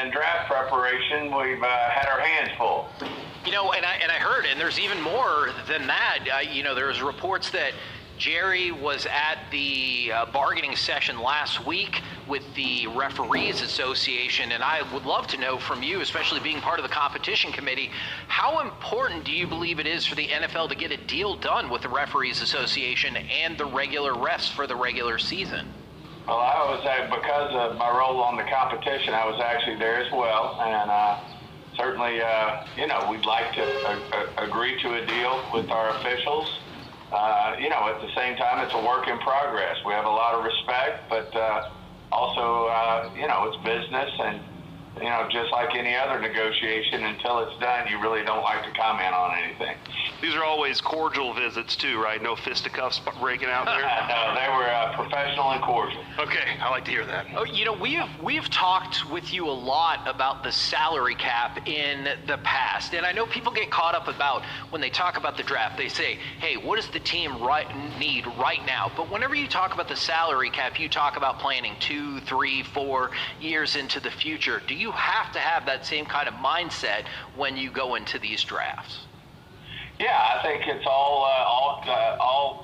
In draft preparation, we've had our hands full. And I heard, and there's even more than that. There's reports that Jerry was at the bargaining session last week with the Referees Association, and I would love to know from you, especially being part of the competition committee, how important do you believe it is for the NFL to get a deal done with the Referees Association and the regular refs for the regular season? Well, I was, because of my role on the competition, I was actually there as well, and certainly, we'd like to agree to a deal with our officials. At the same time, it's a work in progress. We have a lot of respect, but also, it's business, and just like any other negotiation, until it's done, you really don't like to comment on anything. These are always cordial visits too, right? No fisticuffs breaking out there? No, they were professional and cordial. Okay, I like to hear that. Oh, we've talked with you a lot about the salary cap in the past, and I know people get caught up about when they talk about the draft. They say, "Hey, what does the team need right now?" But whenever you talk about the salary cap, you talk about planning 2, 3, 4 years into the future. Do you have to have that same kind of mindset when you go into these drafts? Yeah, I think it's all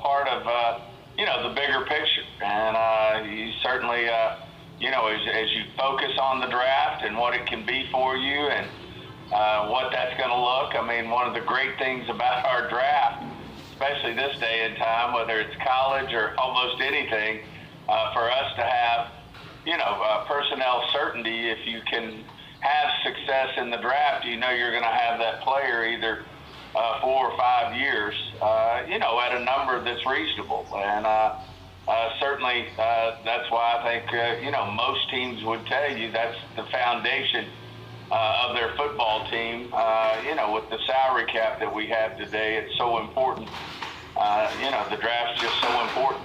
part of the bigger picture, and you certainly as you focus on the draft and what it can be for you and what that's going to look. I mean, one of the great things about our draft, especially this day and time, whether it's college or almost anything, for us to have personnel certainty. If you can have success in the draft, you're going to have that player either 4 or 5 years, at a number that's reasonable. And certainly that's why I think, most teams would tell you that's the foundation of their football team. With the salary cap that we have today, it's so important. The draft's just so important.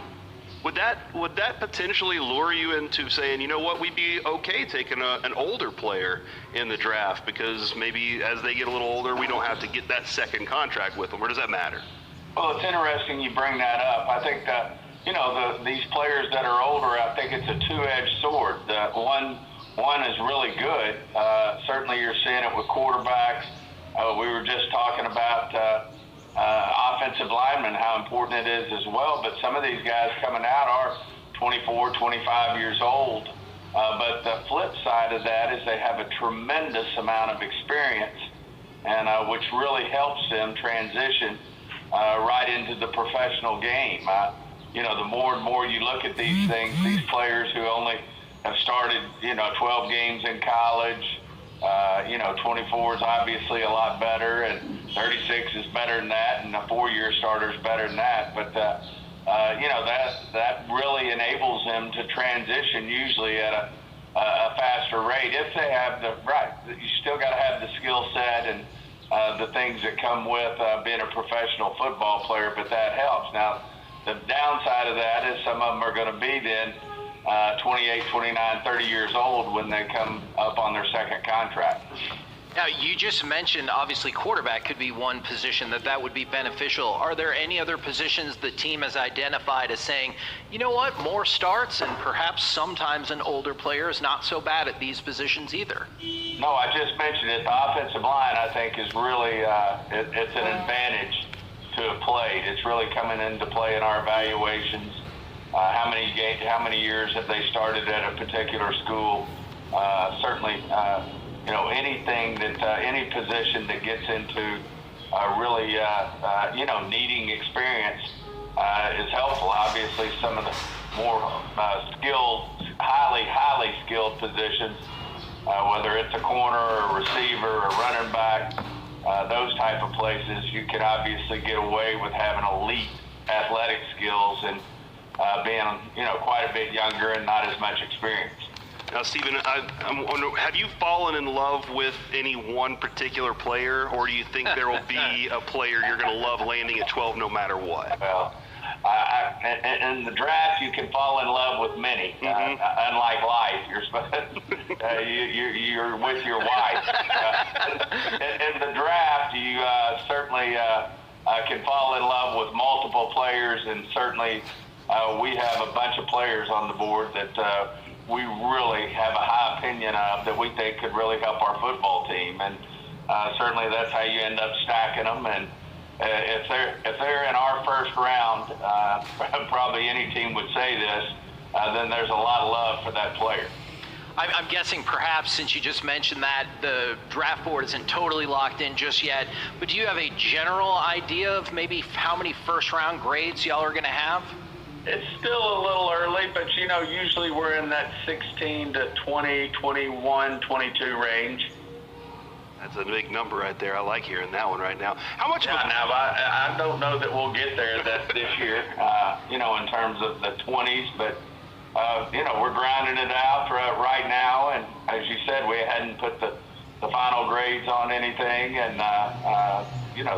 Would that potentially lure you into saying, we'd be okay taking an older player in the draft because maybe as they get a little older, we don't have to get that second contract with them, or does that matter? Well, it's interesting you bring that up. I think these players that are older, I think it's a two-edged sword. One is really good. Certainly you're seeing it with quarterbacks. We were just talking about offensive linemen, how important it is as well. But some of these guys coming out are 24, 25 years old. But the flip side of that is they have a tremendous amount of experience, and which really helps them transition right into the professional game. The more and more you look at these things, these players who only have started, 12 games in college, 24 is obviously a lot better, and 36 is better than that, and a 4-year starter is better than that. But that really enables them to transition usually at a faster rate if they have the right. You still got to have the skill set and the things that come with being a professional football player, but that helps. Now, the downside of that is some of them are going to be then 28, 29, 30 years old when they come up on their second contract. Now, you just mentioned, obviously, quarterback could be one position that would be beneficial. Are there any other positions the team has identified as saying, more starts, and perhaps sometimes an older player is not so bad at these positions either? No, I just mentioned it. The offensive line, I think, is really it's an advantage to have played. It's really coming into play in our evaluations. How many years have they started at a particular school? Certainly, anything that any position that gets into really needing experience is helpful. Obviously, some of the more skilled, highly skilled positions, whether it's a corner or a receiver or running back, those type of places, you can obviously get away with having elite athletic skills and being, quite a bit younger and not as much experience. Now, Stephen, I'm wondering, have you fallen in love with any one particular player, or do you think there will be a player you're going to love landing at 12 no matter what? Well, in the draft, you can fall in love with many. Unlike life, you're with your wife. In the draft, you certainly can fall in love with multiple players, and certainly we have a bunch of players on the board that we really have a high opinion of that we think could really help our football team. And certainly that's how you end up stacking them. And if they're in our first round, probably any team would say this, then there's a lot of love for that player. I'm guessing perhaps, since you just mentioned that, the draft board isn't totally locked in just yet, but do you have a general idea of maybe how many first-round grades y'all are going to have? It's still a little early, but, usually we're in that 16 to 20, 21, 22 range. That's a big number right there. I like hearing that one right now. How much? I don't know that we'll get there this year, in terms of the 20s, but we're grinding it out right now, and as you said, we hadn't put the final grades on anything, and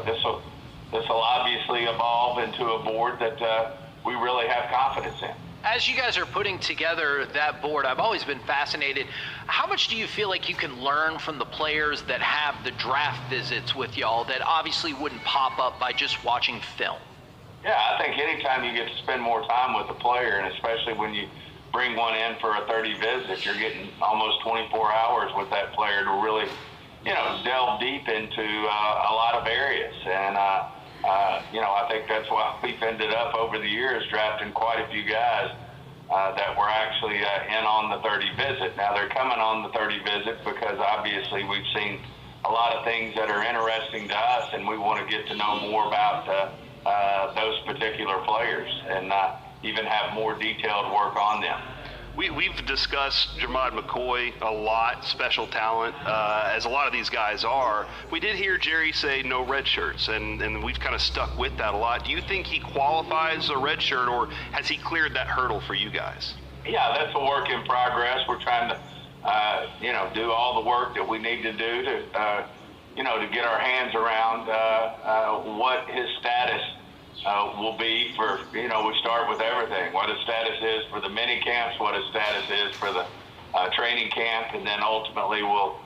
this will obviously evolve into a board that we really have confidence in. As you guys are putting together that board, I've always been fascinated. How much do you feel like you can learn from the players that have the draft visits with y'all that obviously wouldn't pop up by just watching film? Yeah, I think anytime you get to spend more time with a player, and especially when you bring one in for a 30 visit, you're getting almost 24 hours with that player to really, delve deep into a lot of areas. And, I think that's why we've ended up over the years drafting quite a few guys that were actually in on the 30 visit. Now they're coming on the 30 visit because obviously we've seen a lot of things that are interesting to us, and we want to get to know more about those particular players and even have more detailed work on them. We've discussed Jermod McCoy a lot, special talent, as a lot of these guys are. We did hear Jerry say no red shirts, and we've kind of stuck with that a lot. Do you think he qualifies a red shirt, or has he cleared that hurdle for you guys? Yeah, that's a work in progress. We're trying to, do all the work that we need to do to, to get our hands around what his status will be for, we start with everything, what his status is for the mini camps, what his status is for the training camp, and then ultimately will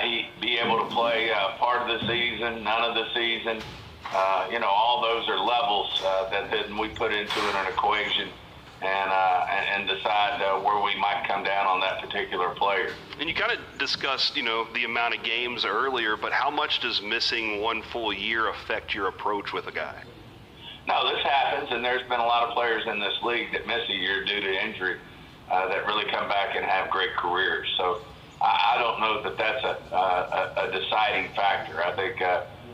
he be able to play part of the season, none of the season. All those are levels that then we put into an equation and decide where we might come down on that particular player. And you kind of discussed, the amount of games earlier, but how much does missing one full year affect your approach with a guy? No, this happens, and there's been a lot of players in this league that miss a year due to injury that really come back and have great careers. So I don't know that that's a deciding factor. I think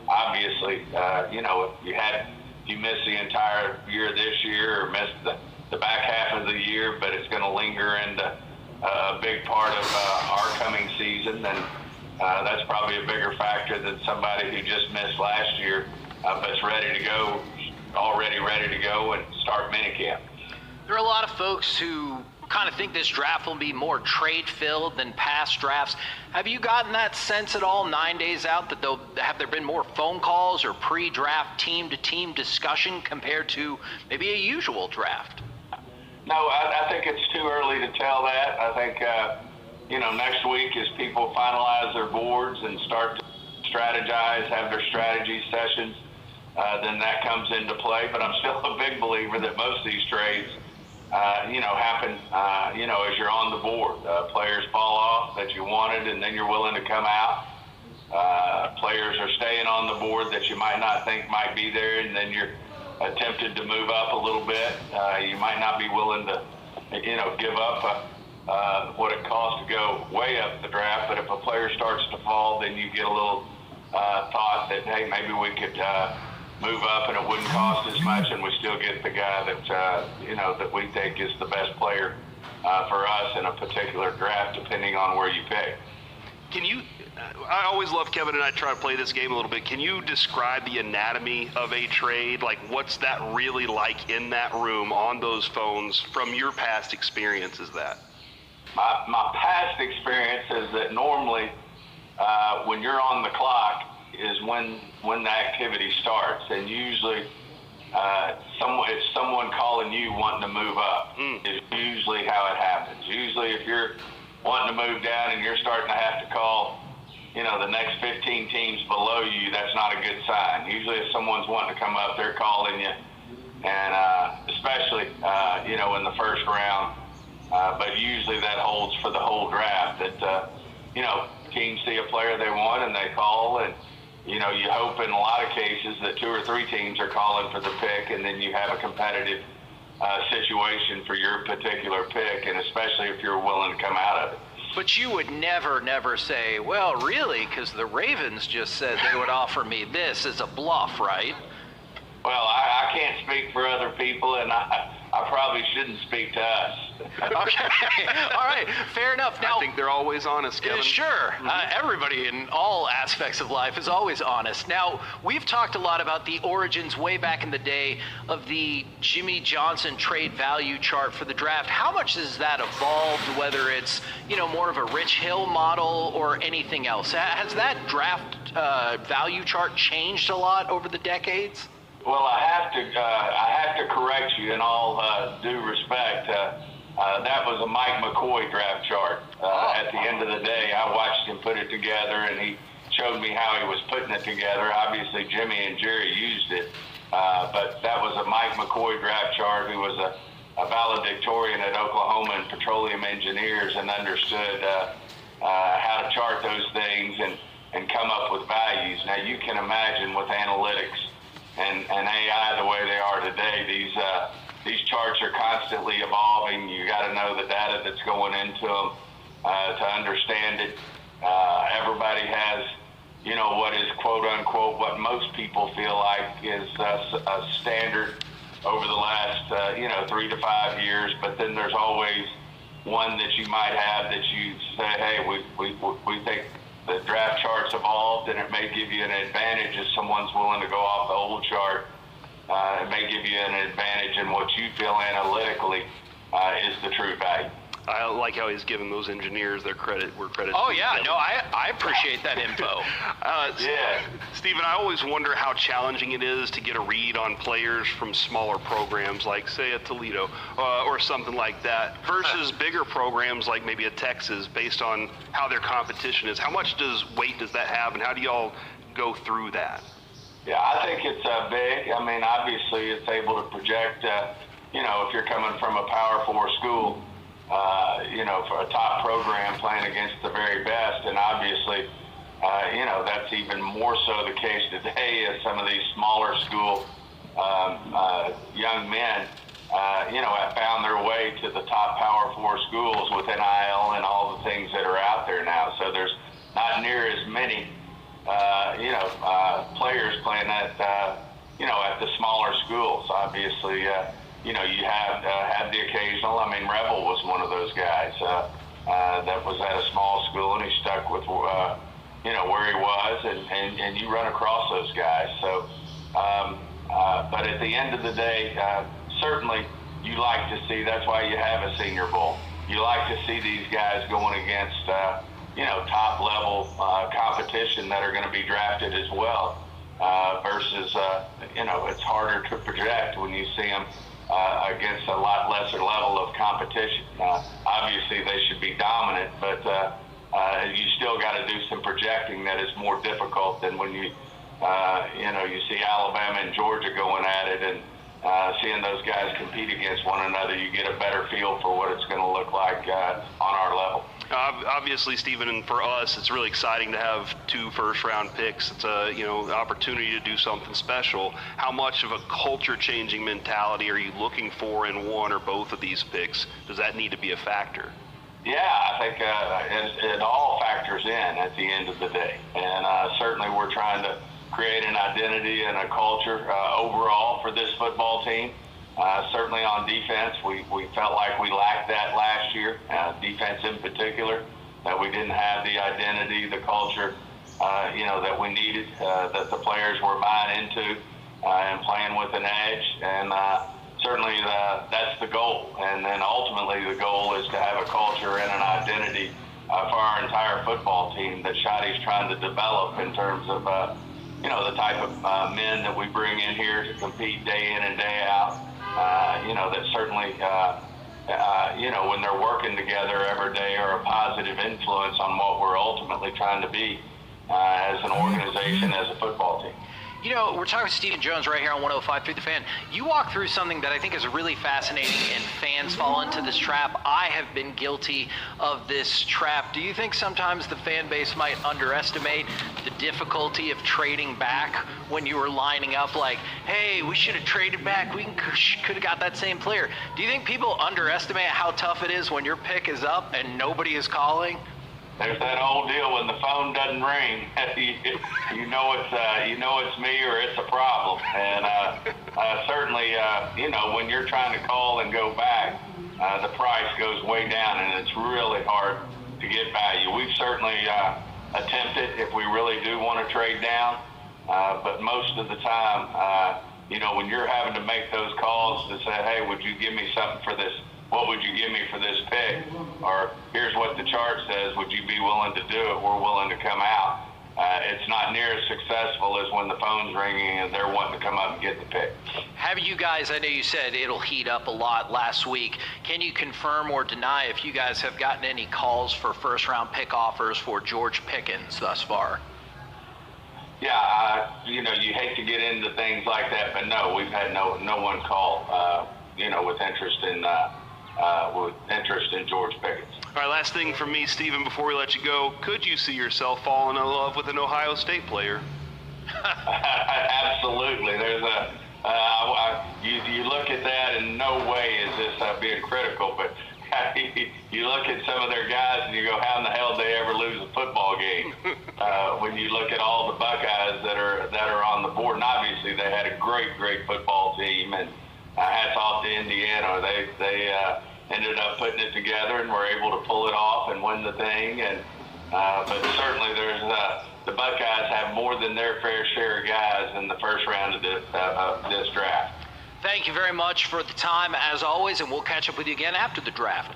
obviously, if you miss the entire year this year or miss the back half of the year, but it's going to linger into a big part of our coming season, then that's probably a bigger factor than somebody who just missed last year but's already ready to go and start minicamp. There are a lot of folks who kind of think this draft will be more trade-filled than past drafts. Have you gotten that sense at all 9 days out that have there been more phone calls or pre-draft team-to-team discussion compared to maybe a usual draft? No, I think it's too early to tell that. I think, next week as people finalize their boards and start to strategize, have their strategy sessions, then that comes into play. But I'm still a big believer that most of these trades, happen, as you're on the board. Players fall off that you wanted, and then you're willing to come out. Players are staying on the board that you might not think might be there, and then you're attempted to move up a little bit. You might not be willing to, give up what it costs to go way up the draft. But if a player starts to fall, then you get a little thought that, hey, maybe we could move up and it wouldn't cost as much, and we still get the guy that that we think is the best player for us in a particular draft, depending on where you pick. Can you? I always love Kevin and I try to play this game a little bit. Can you describe the anatomy of a trade? Like, what's that really like in that room on those phones from your past experiences? My past experience is that normally when you're on the clock is when the activity starts, and usually it's someone calling you wanting to move up is usually how it happens. Usually if you're wanting to move down and you're starting to have to call the next 15 teams below you, that's not a good sign. Usually if someone's wanting to come up, they're calling you, and especially in the first round, but usually that holds for the whole draft. That teams see a player they want and they call, and you hope in a lot of cases that 2 or 3 teams are calling for the pick, and then you have a competitive situation for your particular pick, and especially if you're willing to come out of it. But you would never say, well, really, because the Ravens just said they would offer me this as a bluff, right? Well, I can't speak for other people, and I probably shouldn't speak to us. Okay. All right. Fair enough. Now, I think they're always honest, Kevin. Sure. Everybody in all aspects of life is always honest. Now, we've talked a lot about the origins way back in the day of the Jimmy Johnson trade value chart for the draft. How much has that evolved, whether it's, more of a Rich Hill model or anything else? Has that draft value chart changed a lot over the decades? Well, I have to correct you in all due respect. That was a Mike McCoy draft chart. At the end of the day, I watched him put it together, and he showed me how he was putting it together. Obviously, Jimmy and Jerry used it, but that was a Mike McCoy draft chart, who was a valedictorian at Oklahoma and Petroleum Engineers, and understood how to chart those things and come up with values. Now, you can imagine with analytics and AI the way they are today, these charts are constantly evolving. You got to know the data that's going into them to understand it. Everybody has, what is quote unquote what most people feel like is a standard over the last 3 to 5 years. But then there's always one that you might have that you say, hey, we think the draft chart's evolved, and it may give you an advantage if someone's willing to go off the old chart. It may give you an advantage in what you feel analytically is the true value. I like how he's giving those engineers their credit where credit's due. Oh, due. yeah. No, I appreciate that info. Yeah. Stephen, I always wonder how challenging it is to get a read on players from smaller programs like, say, a Toledo or something like that versus bigger programs like maybe a Texas, based on how their competition is. How much weight does that have, and how do y'all go through that? Yeah, I think it's big. I mean, obviously, it's able to project, if you're coming from a Power 4 school, for a top program playing against the very best. And obviously, that's even more so the case today as some of these smaller school young men, have found their way to the top Power 4 schools with NIL and all the things that are out there now. So there's not near as many, players playing at the smaller schools. Obviously, you have the occasional. I mean, Rebel was one of those guys that was at a small school, and he stuck with where he was, and you run across those guys. So, but at the end of the day, certainly you like to see. That's why you have a Senior Bowl. You like to see these guys going against top level competition that are going to be drafted as well. Versus it's harder to project when you see them against a lot lesser level of competition. Obviously, they should be dominant, but you still got to do some projecting that is more difficult than when you see Alabama and Georgia going at it, and seeing those guys compete against one another. You get a better feel for what it's going to look like on our level. Obviously, Stephen, and for us, it's really exciting to have 2 first-round picks. It's a opportunity to do something special. How much of a culture-changing mentality are you looking for in one or both of these picks? Does that need to be a factor? Yeah, I think it all factors in at the end of the day, and certainly we're trying to create an identity and a culture overall for this football team. Certainly on defense, we felt like we lacked that last year, defense in particular, that we didn't have the identity, the culture, that we needed, that the players were buying into and playing with an edge. And certainly that's the goal. And then ultimately the goal is to have a culture and an identity for our entire football team that Shotty's trying to develop in terms of, the type of men that we bring in here to compete day in and day out. That certainly, when they're working together every day, are a positive influence on what we're ultimately trying to be as an organization, as a football team. You know, we're talking with Stephen Jones right here on 105.3 The Fan. You walk through something that I think is really fascinating, and fans fall into this trap. I have been guilty of this trap. Do you think sometimes the fan base might underestimate the difficulty of trading back when you were lining up like, hey, we should have traded back. We could have got that same player. Do you think people underestimate how tough it is when your pick is up and nobody is calling? There's that old deal when the phone doesn't ring, you know it's me or it's a problem. And certainly, when you're trying to call and go back, the price goes way down, and it's really hard to get value. We've certainly attempted if we really do want to trade down, but most of the time, when you're having to make those calls to say, hey, would you give me something for this? What would you give me for this pick? Or here's what the chart says. Would you be willing to do it? We're willing to come out. It's not near as successful as when the phone's ringing and they're wanting to come up and get the pick. Have you guys, I know you said it'll heat up a lot last week. Can you confirm or deny if you guys have gotten any calls for first-round pick offers for George Pickens thus far? Yeah, you hate to get into things like that, but no, we've had no one call, with interest in George Pickens. All right, last thing from me, Stephen, before we let you go. Could you see yourself falling in love with an Ohio State player? Absolutely. There's you look at that, and no way is this being critical, but you look at some of their guys and you go, how in the hell did they ever lose a football game? When you look at all the Buckeyes that are on the board, and obviously they had a great football team, and hats off to Indiana. They ended up putting it together and were able to pull it off and win the thing. And but certainly there's the Buckeyes have more than their fair share of guys in the first round of this draft. Thank you very much for the time, as always, and we'll catch up with you again after the draft.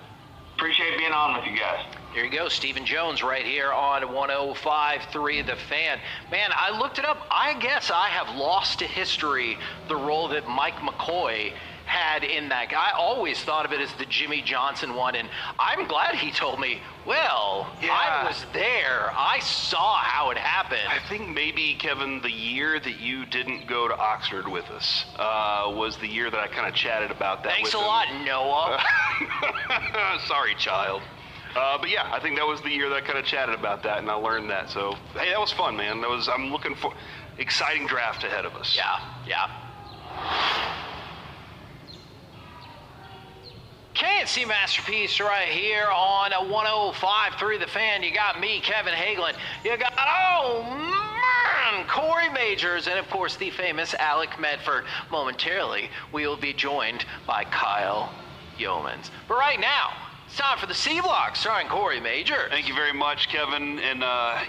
Appreciate being on with you guys. Here you go, Stephen Jones right here on 105.3 The Fan. Man, I looked it up. I guess I have lost to history the role that Mike McCoy had in that. I always thought of it as the Jimmy Johnson one, and I'm glad he told me, well, yeah. I was there. I saw how it happened. I think maybe, Kevin, the year that you didn't go to Oxford with us was the year that I kind of chatted about that Thanks with a him. lot, Noah. Sorry, child. But yeah, I think that was the year that I kind of chatted about that, and I learned that. So, hey, that was fun, man. I'm looking for exciting draft ahead of us. Yeah. KNC Masterpiece right here on 105.3 The Fan. You got me, Kevin Hagelin. You got, Corey Majors, and of course the famous Alec Medford. Momentarily, we will be joined by Kyle Yeomans. But right now, it's time for the C Block, starring Corey Major. Thank you very much, Kevin. And, I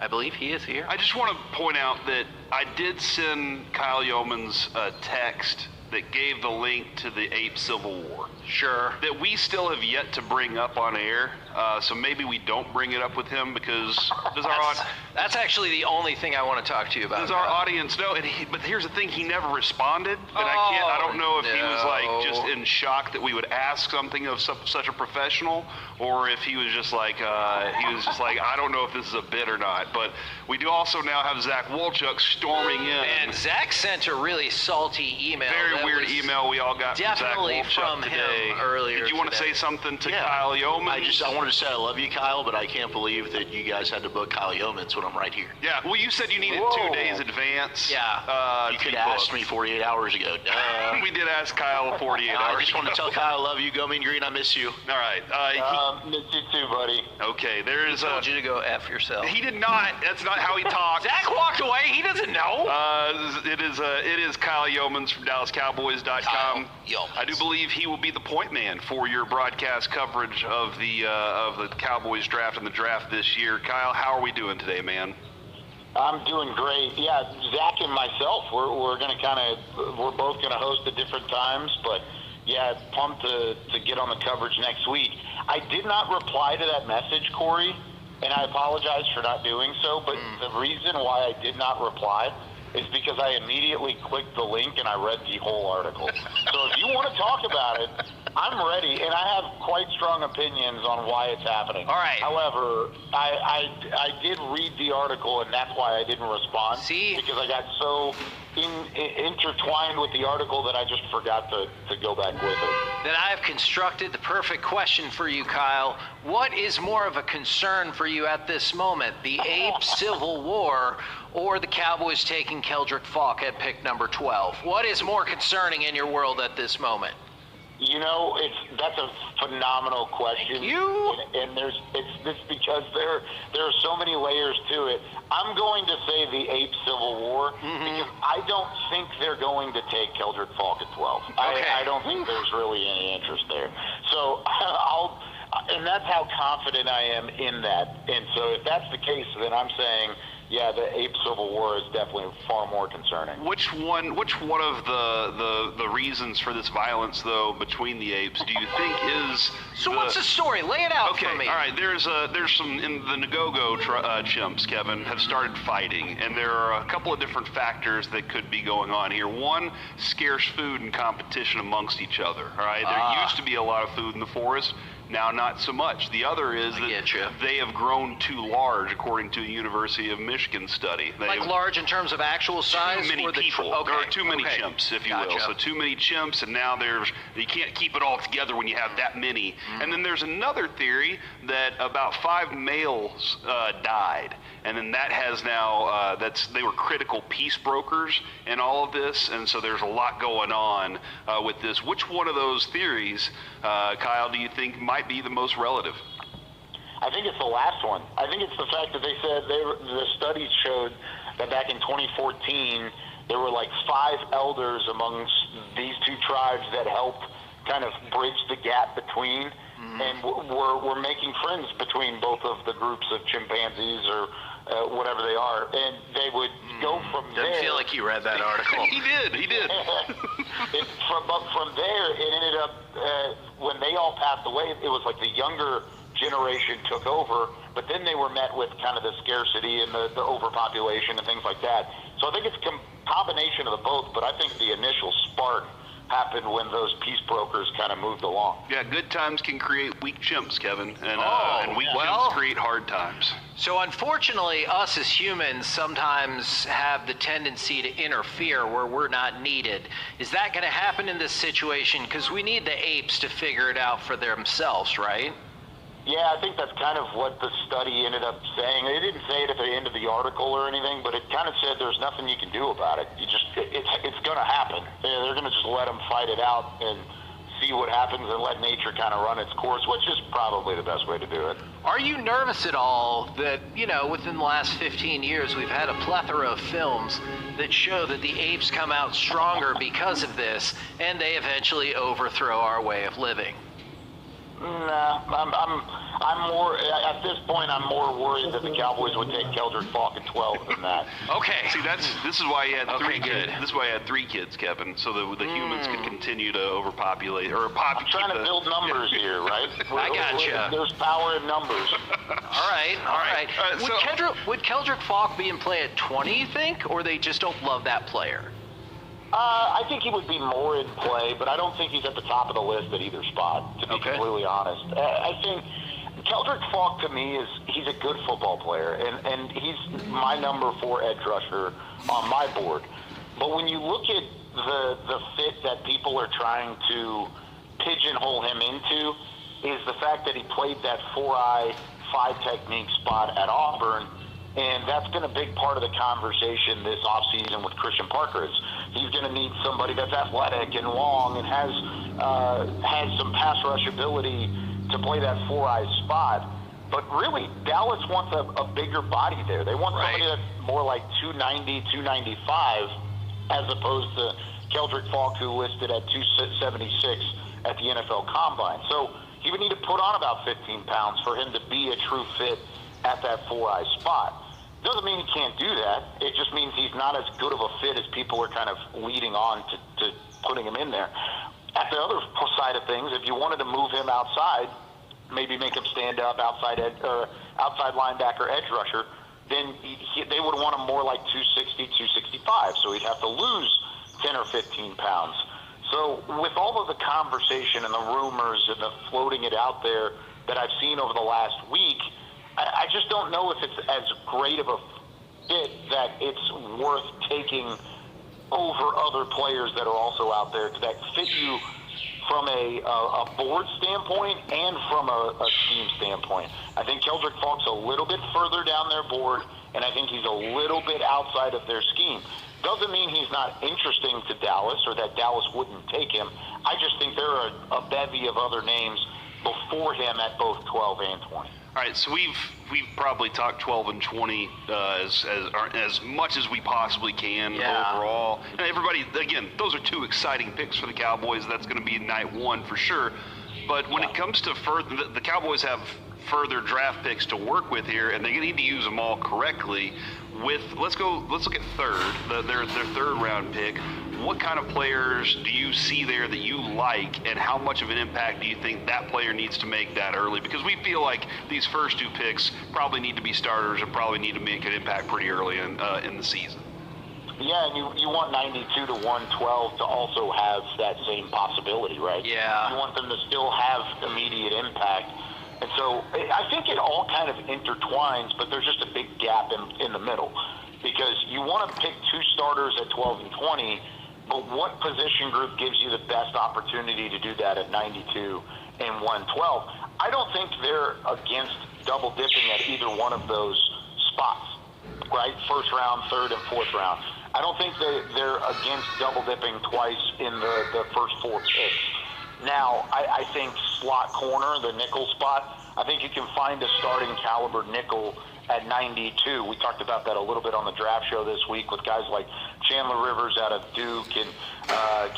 believe he is here. I just want to point out that I did send Kyle Yeomans a text that gave the link to the Ape Civil War. Sure. That we still have yet to bring up on air, so maybe we don't bring it up with him because that's actually the only thing I want to talk to you about. Does our audience know? But here's the thing: he never responded, and I don't know if he was like just in shock that we would ask something of such a professional, or if he was just like I don't know if this is a bit or not. But we do also now have Zach Wolchuk storming in. And Zach sent a really salty email. Very weird email we all got from Zach Wolchuk today. Earlier. Did you want to say something to Kyle Yeomans? I wanted to say I love you, Kyle, but I can't believe that you guys had to book Kyle Yeomans when I'm right here. Yeah, well, you said you needed 2 days advance. Yeah. You could have asked me 48 hours ago. We did ask Kyle 48 hours I just want to tell Kyle I love you. Go Mean Green, I miss you. All right. Miss you too, buddy. Okay, there's I told you to go F yourself. He did not. That's not how he talks. Zach walked away. He doesn't know. It is Kyle Yeomans from DallasCowboys.com. I do believe he will be the point man for your broadcast coverage of the Cowboys draft and the draft this year. Kyle, how are we doing today, man? I'm doing great. Yeah, Zach and myself, we're both gonna host at different times, but yeah, pumped to get on the coverage next week. I did not reply to that message, Corey, and I apologize for not doing so, but the reason why I did not reply is because I immediately clicked the link and I read the whole article. So if you want to talk about it, I'm ready, and I have quite strong opinions on why it's happening. All right. However, I did read the article, and that's why I didn't respond. See? Because I got so intertwined with the article that I just forgot to go back with it. Then I have constructed the perfect question for you, Kyle. What is more of a concern for you at this moment, the Ape Civil War or the Cowboys taking Keldrick Falk at pick number 12? What is more concerning in your world at this moment? You know, that's a phenomenal question. And it's because there are so many layers to it. I'm going to say the Ape Civil War because I don't think they're going to take Keldrick Falk at 12. Okay. I don't think there's really any interest there. So and that's how confident I am in that. And so if that's the case, then I'm saying, yeah, the Ape Civil War is definitely far more concerning. Which one of the reasons for this violence, though, between the apes, do you think is? So what's the story? Lay it out for me. All right. There's some in the Nagogo chimps, Kevin, have started fighting, and there are a couple of different factors that could be going on here. One, scarce food and competition amongst each other. All right. There used to be a lot of food in the forest. Now, not so much. The other is that they have grown too large, according to a University of Michigan study. Like large in terms of actual size? Too many people. Okay. There are too many chimps, if you will. So too many chimps, and now you can't keep it all together when you have that many. And then there's another theory that about 5 males died. And then that has now, they were critical peace brokers in all of this. And so there's a lot going on with this. Which one of those theories, Kyle, do you think might be the most relative? I think it's the last one. I think it's the fact that they said the studies showed that back in 2014, there were like 5 elders amongst these two tribes that helped kind of bridge the gap between, and were making friends between both of the groups of chimpanzees or whatever they are, and they would go from there. Doesn't feel like you read that article. He did. But from there, it ended up, when they all passed away, it was like the younger generation took over, but then they were met with kind of the scarcity and the overpopulation and things like that. So I think it's a combination of the both, but I think the initial spark happened when those peace brokers kind of moved along. Yeah, good times can create weak chimps, Kevin, and weak chimps create hard times. So unfortunately, us as humans sometimes have the tendency to interfere where we're not needed. Is that going to happen in this situation? Because we need the apes to figure it out for themselves, right? Yeah, I think that's kind of what the study ended up saying. They didn't say it at the end of the article or anything, but it kind of said there's nothing you can do about it. It's going to happen. They're going to just let them fight it out and see what happens and let nature kind of run its course, which is probably the best way to do it. Are you nervous at all that, within the last 15 years, we've had a plethora of films that show that the apes come out stronger because of this, and they eventually overthrow our way of living? Nah, I'm more, at this point, I'm more worried that the Cowboys would take Keldrick Falk at 12 than that. Okay. See, this is why he had 3 good. kids. This is why he had 3 kids, Kevin, so that the humans could continue to overpopulate or populate. I'm trying to build numbers here, right? I gotcha. There's power in numbers. All right. Would Keldrick Falk be in play at 20, you think, or they just don't love that player? I think he would be more in play, but I don't think he's at the top of the list at either spot, to be completely honest. I think Keldrick Falk, to me, he's a good football player, and he's my number 4 edge rusher on my board. But when you look at the fit that people are trying to pigeonhole him into, is the fact that he played that 4-eye, 5-technique spot at Auburn, and that's been a big part of the conversation this offseason with Christian Parker. He's going to need somebody that's athletic and long and has some pass rush ability to play that 4-eye spot. But really, Dallas wants a bigger body there. They want somebody that's more like 290, 295, as opposed to Keldrick Falk, who listed at 276 at the NFL Combine. So he would need to put on about 15 pounds for him to be a true fit at that 4-eye spot. Doesn't mean he can't do that. It just means he's not as good of a fit as people are kind of leading on to putting him in there. At the other side of things, if you wanted to move him outside, maybe make him stand up outside linebacker edge rusher, then they would want him more like 260, 265. So he'd have to lose 10 or 15 pounds. So with all of the conversation and the rumors and the floating it out there that I've seen over the last week, I just don't know if it's as great of a fit that it's worth taking over other players that are also out there that fit you from a board standpoint and from a scheme standpoint. I think Keldrick Faulk's a little bit further down their board, and I think he's a little bit outside of their scheme. Doesn't mean he's not interesting to Dallas or that Dallas wouldn't take him. I just think there are a bevy of other names before him at both 12 and 20. All right, so we've probably talked 12 and 20 as much as we possibly can overall. And everybody, again, those are two exciting picks for the Cowboys. That's going to be night one for sure. But when it comes to further, the Cowboys have further draft picks to work with here, and they need to use them all correctly. Let's look at their third round pick. What kind of players do you see there that you like, and how much of an impact do you think that player needs to make that early? Because we feel like these first two picks probably need to be starters and probably need to make an impact pretty early in the season. Yeah, and you want 92 to 112 to also have that same possibility, right? Yeah. You want them to still have immediate impact. And so I think it all kind of intertwines, but there's just a big gap in the middle. Because you want to pick two starters at 12 and 20, but what position group gives you the best opportunity to do that at 92 and 112? I don't think they're against double dipping at either one of those spots, right? First round, third, and fourth round. I don't think they're against double dipping twice in the first four picks. Now, I think slot corner, the nickel spot, I think you can find a starting caliber nickel at 92. We talked about that a little bit on the draft show this week with guys like Chandler Rivers out of Duke and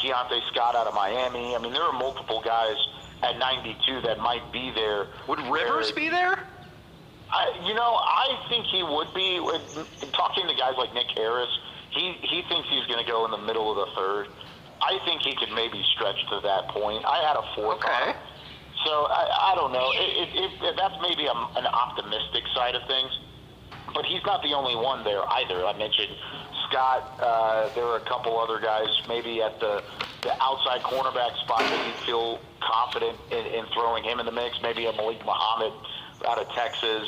Keontae Scott out of Miami. I mean, there are multiple guys at 92 that might be there. Would Rivers be there? I think he would be. Talking to guys like Nick Harris, he thinks he's going to go in the middle of the third. I think he could maybe stretch to that point. I had a fourth on it. So I don't know. That's maybe an optimistic side of things. But he's not the only one there either. I mentioned Scott. There are a couple other guys maybe at the outside cornerback spot that you feel confident in throwing him in the mix. Maybe a Malik Muhammad out of Texas.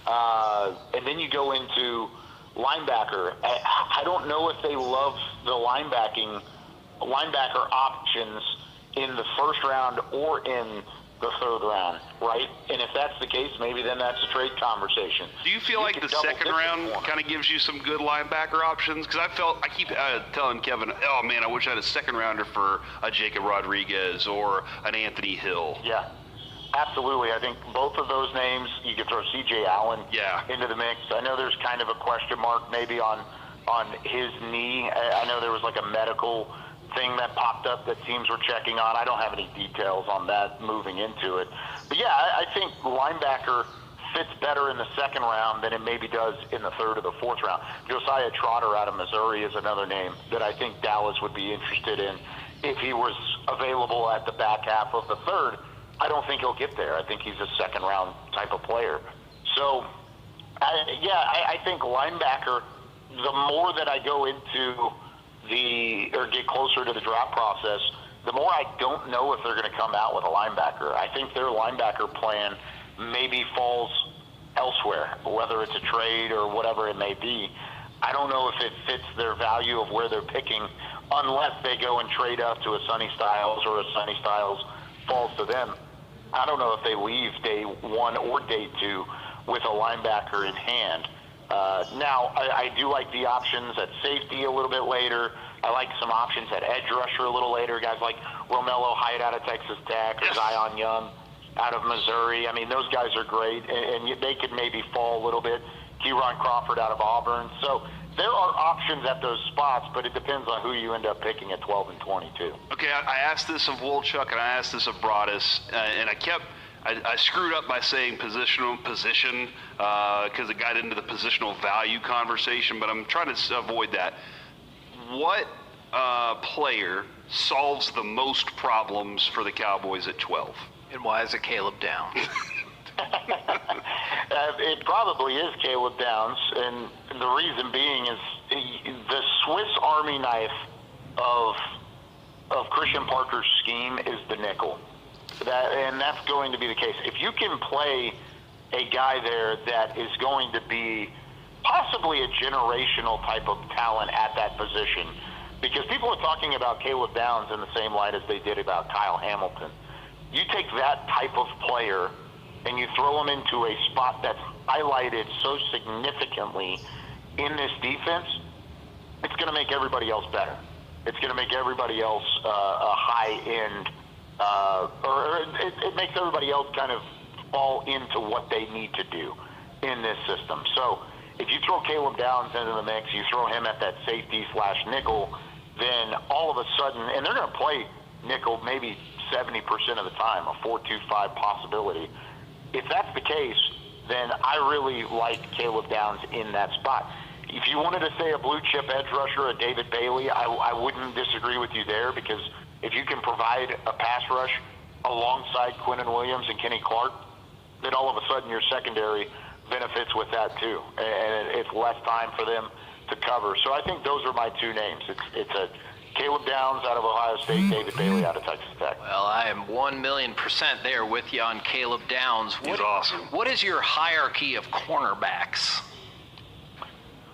And then you go into linebacker. I don't know if they love the linebacker options in the first round or in the third round, right? And if that's the case, maybe then that's a trade conversation. Do you feel like the second round kind of gives you some good linebacker options? Because I keep telling Kevin, oh man, I wish I had a second rounder for a Jacob Rodriguez or an Anthony Hill. Yeah, absolutely. I think both of those names, you could throw C.J. Allen into the mix. I know there's kind of a question mark maybe on his knee. I know there was like a medical thing that popped up that teams were checking on. I don't have any details on that moving into it. But yeah, I think linebacker fits better in the second round than it maybe does in the third or the fourth round. Josiah Trotter out of Missouri is another name that I think Dallas would be interested in if he was available at the back half of the third. I don't think he'll get there. I think he's a second round type of player. So, I think linebacker, the more that I go into or get closer to the draft process, the more I don't know if they're going to come out with a linebacker. I think their linebacker plan maybe falls elsewhere, whether it's a trade or whatever it may be. I don't know if it fits their value of where they're picking unless they go and trade up to a Sonny Styles or a Sonny Styles falls to them. I don't know if they leave day one or day two with a linebacker in hand. Now, I do like the options at safety a little bit later. I like some options at edge rusher a little later. Guys like Romello Height out of Texas Tech or Zion Young out of Missouri. I mean, those guys are great, and they could maybe fall a little bit. Kieron Crawford out of Auburn. So there are options at those spots, but it depends on who you end up picking at 12 and 22. Okay, I asked this of Wolchuk and I asked this of Broadus, and I screwed up by saying position because it got into the positional value conversation, but I'm trying to avoid that. What player solves the most problems for the Cowboys at 12? And why is it Caleb Downs? It probably is Caleb Downs, and the reason being is the Swiss Army knife of of Christian Parker's scheme is the nickel. And that's going to be the case. If you can play a guy there that is going to be possibly a generational type of talent at that position, because people are talking about Caleb Downs in the same light as they did about Kyle Hamilton. You take that type of player and you throw him into a spot that's highlighted so significantly in this defense, it's going to make everybody else better. It's going to make everybody else a high-end, or it makes everybody else kind of fall into what they need to do in this system. So if you throw Caleb Downs into the mix, you throw him at that safety/nickel, then all of a sudden, and they're going to play nickel maybe 70% of the time, a 4-2-5 possibility. If that's the case, then I really like Caleb Downs in that spot. If you wanted to say a blue chip edge rusher, a David Bailey, I wouldn't disagree with you there, because if you can provide a pass rush alongside Quinnen Williams and Kenny Clark, then all of a sudden your secondary benefits with that too, and it's less time for them to cover. So I think those are my two names. It's a Caleb Downs out of Ohio State, David Bailey out of Texas Tech. Well, I am 1,000,000% there with you on Caleb Downs. He's awesome. What is your hierarchy of cornerbacks?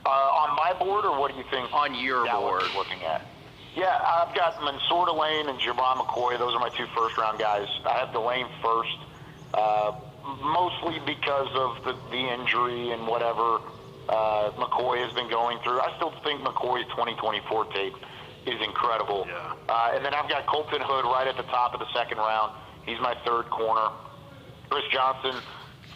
On my board, or what do you think? On your board. Looking at. Yeah, I've got Mansour Delane and Javon McCoy. Those are my two first-round guys. I have Delane first, mostly because of the injury and whatever McCoy has been going through. I still think McCoy's 2024 tape is incredible. Yeah. And then I've got Colton Hood right at the top of the second round. He's my third corner. Chris Johnson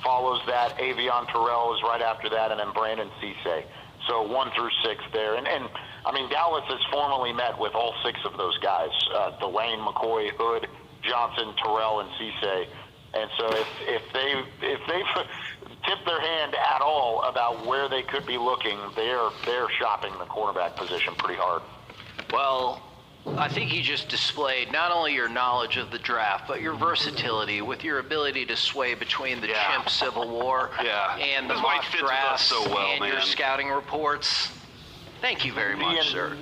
follows that. Avion Terrell is right after that, and then Brandon Cisse. So 1 through 6 there. And I mean, Dallas has formally met with all 6 of those guys, Delane, McCoy, Hood, Johnson, Terrell, and Cisse. And so if they tip their hand at all about where they could be looking, they're shopping the cornerback position pretty hard. Well, I think you just displayed not only your knowledge of the draft, but your versatility with your ability to sway between the chimp Civil War and the mock drafts so well, and your scouting reports. Thank you very much, sir.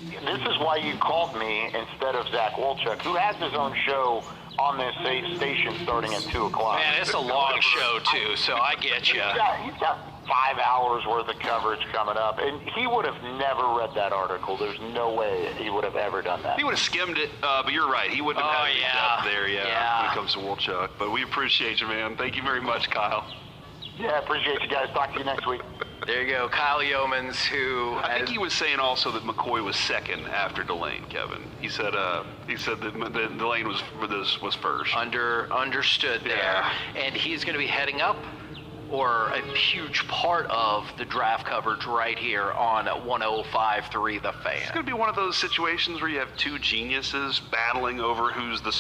This is why you called me instead of Zach Wolchuk, who has his own show on this station starting at 2 o'clock. Man, it's a long show, too, so I get you. He's got 5 hours worth of coverage coming up, and he would have never read that article. There's no way he would have ever done that. He would have skimmed it, but you're right. He wouldn't have had any depth there, when it comes to Wolchuk. But we appreciate you, man. Thank you very much, Kyle. Yeah, I appreciate you guys. Talk to you next week. There you go, Kyle Yeomans, who I think he was saying also that McCoy was second after Delane, Kevin. He said that Delane was first. Understood there. And he's going to be heading up, or a huge part of the draft coverage right here on 105.3 The Fan. It's going to be one of those situations where you have two geniuses battling over who's the